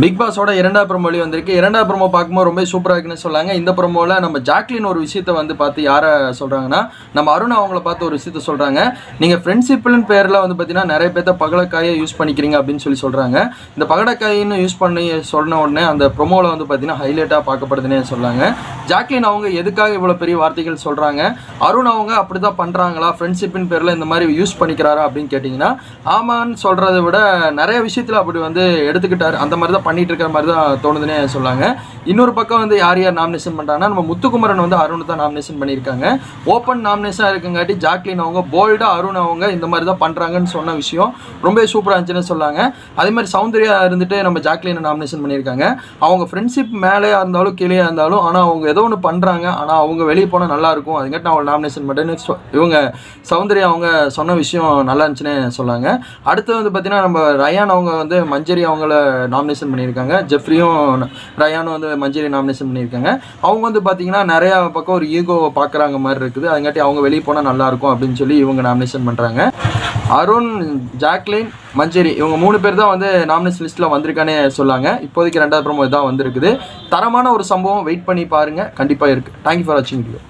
Big பாஸோட இரண்டாவது promo வந்திருக்கு. இரண்டாவது ப்ரோமோ பார்க்கும்போது ரொம்ப சூப்பராக இருக்குன்னு சொல்லாங்க. இந்த ப்ரோமோவில் நம்ம ஜாக்லின் ஒரு விஷயத்தை வந்து பார்த்து யாரை சொல்கிறாங்கன்னா, நம்ம அருண் அவங்கள பார்த்து ஒரு விஷயத்த சொல்கிறாங்க. நீங்கள் ஃப்ரெண்ட்ஷிப்னு பேரில் வந்து பார்த்தீங்கன்னா நிறைய பேர்த்த பகடக்காயை யூஸ் பண்ணிக்கிறீங்க அப்படின்னு சொல்கிறாங்க. இந்த பகடக்காயின்னு யூஸ் பண்ணி சொன்ன உடனே அந்த ப்ரோமோவில் வந்து பார்த்தீங்கன்னா ஹைலைட்டாக பார்க்கப்படுதுன்னே சொல்லாங்க. ஜாக்லின் அவங்க எதுக்காக இவ்வளோ பெரிய வார்த்தைகள் சொல்கிறாங்க, அருண் அவங்க அப்படி தான் பண்ணுறாங்களா, ஃப்ரெண்ட்ஷிப்பின் பேரில் இந்த மாதிரி யூஸ் பண்ணிக்கிறாரா அப்படின்னு கேட்டிங்கன்னா, ஆமான்னு சொல்கிறத விட நிறைய விஷயத்தில் அப்படி வந்து எடுத்துக்கிட்டார், அந்த மாதிரி தான் பண்ணிட்டு இருக்கிற மாதிரி தான் தோணுதுன்னே சொல்லாங்க. இன்னொரு பக்கம் வந்து யார் நாமினேஷன் பண்ணுறாங்கன்னா, நம்ம முத்துக்குமரன் வந்து அருண் தான் நாமினேஷன் பண்ணியிருக்காங்க. ஓப்பன் நாமினேஷனாக இருக்குங்காட்டி ஜாக்லின் அவங்க போல்டாக அருண் அவங்க இந்த மாதிரி தான் பண்ணுறாங்கன்னு சொன்ன விஷயம் ரொம்ப சூப்பராக இருந்துச்சுன்னு சொல்லாங்க. அதே மாதிரி சௌந்தர்யா இருந்துட்டு நம்ம ஜாக்லினை நாமினேஷன் பண்ணியிருக்காங்க. அவங்க ஃப்ரெண்ட்ஷிப் மேலேயா இருந்தாலும் கீழே இருந்தாலும் ஆனால் அவங்க ஏதோ ஒன்று பண்ணுறாங்க, ஆனால் அவங்க வெளியே போனால் நல்லாயிருக்கும், அதுக்காட்டி நான் அவங்களை நாமினேஷன் பண்ணேன்னு இவங்க சௌந்தர்யா அவங்க சொன்ன விஷயம் நல்லா இருந்துச்சுன்னு சொல்லாங்க. அடுத்து வந்து பார்த்தீங்கன்னா நம்ம ரயான் அவங்க வந்து மஞ்சரி அவங்கள நாமினேஷன் பண்ணியிருக்காங்க. ஜெஃப்ரியும் ரயானும் வந்து மஞ்சரி நாமினேஷன் பண்ணியிருக்காங்க. அவங்க வந்து பார்த்தீங்கன்னா நிறையா பக்கம் ஒரு ஈகோவை பார்க்குறாங்க மாதிரி இருக்குது, அதுங்காட்டி அவங்க வெளியே போனால் நல்லாயிருக்கும் அப்படின்னு சொல்லி இவங்க நாமினேஷன் பண்ணுறாங்க. அருண், ஜாக்லின், மஞ்சரி இவங்க 3 பேர் தான் வந்து நாமினேஷன் லிஸ்ட்டில் வந்திருக்கானே சொல்லாங்க. இப்போதைக்கு 2வது ப்ரோமோ தான் வந்திருக்குது. தரமான ஒரு சம்பவம், வெயிட் பண்ணி பாருங்கள், கண்டிப்பாக இருக்குது. தேங்க்யூ ஃபார் வாட்சிங் வீடியோ.